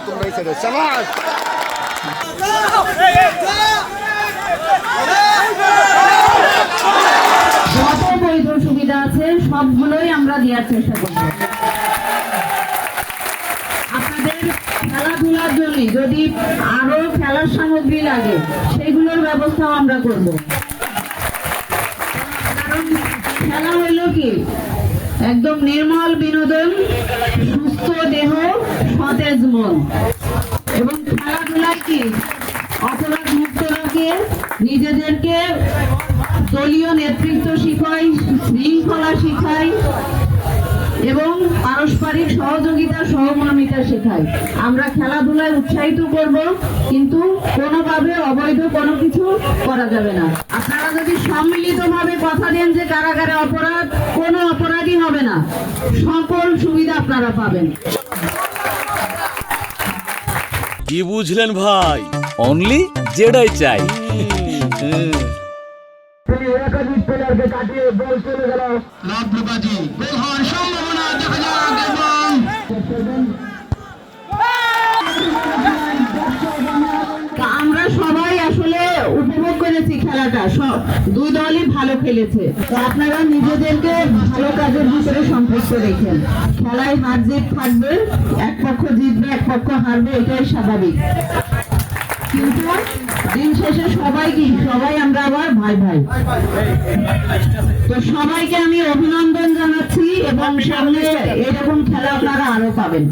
তোমরা ছেড়ে সাবাস। যত বৈধ সুবিধা আছে সবগুলোই আমরা দেওয়ার চেষ্টা করব। আপনাদের খেলাধুলার জন্য যদি আরো খেলার সামগ্রী লাগে সেগুলোর ব্যবস্থাও আমরা করব। কারণ খেলা হইল কি একদম নির্মল বিনোদন, সুস্থ দেহ, সতেজ মন। এবং খেলাধুলা কি অপরাধ মুক্ত রাখে, নিজেদেরকে দলীয় নেতৃত্ব শিখায়, শৃঙ্খলা শিখায় এবং পারস্পরিক সহযোগিতা সহমর্মিতা শেখায়। আমরা খেলাধুলায় উৎসাহিত করব, কিন্তু কোনোভাবে অবৈধ কোনো কিছু করা যাবে না। আপনারা যদি সম্মিলিতভাবে কথা দেন যে কারাগারে অপরাধ, কোনো অপরাধী হবে না, সকল সুবিধা আপনারা পাবেন। কি বুঝলেন ভাই? অনলি যেটাই চাই। একাধিক প্লেয়ারকে কাটিয়ে বল চলে গেল রাব্রুবাজি, গোল হওয়ার সম্ভাবনা দেখা যাক। এবং আমরা সবাই আসলে উপভোগ করেছি খেলাটা, সব দুই দলই ভালো খেলেছে। তো আপনারা নিজেদেরকে ভালো কাজের ভিতরে সম্পৃক্ত রেখেন। খেলায় হার জিত থাকবে, এক পক্ষ জিতবে এক পক্ষ হারবে, এটাই স্বাভাবিক। কিন্তু দিন শেষে সবাই আমরা আবার ভাই ভাই। তো সবাইকে আমি অভিনন্দন জানাচ্ছি এবং সামনে এরকম খেলা আপনারা আরো পাবেন।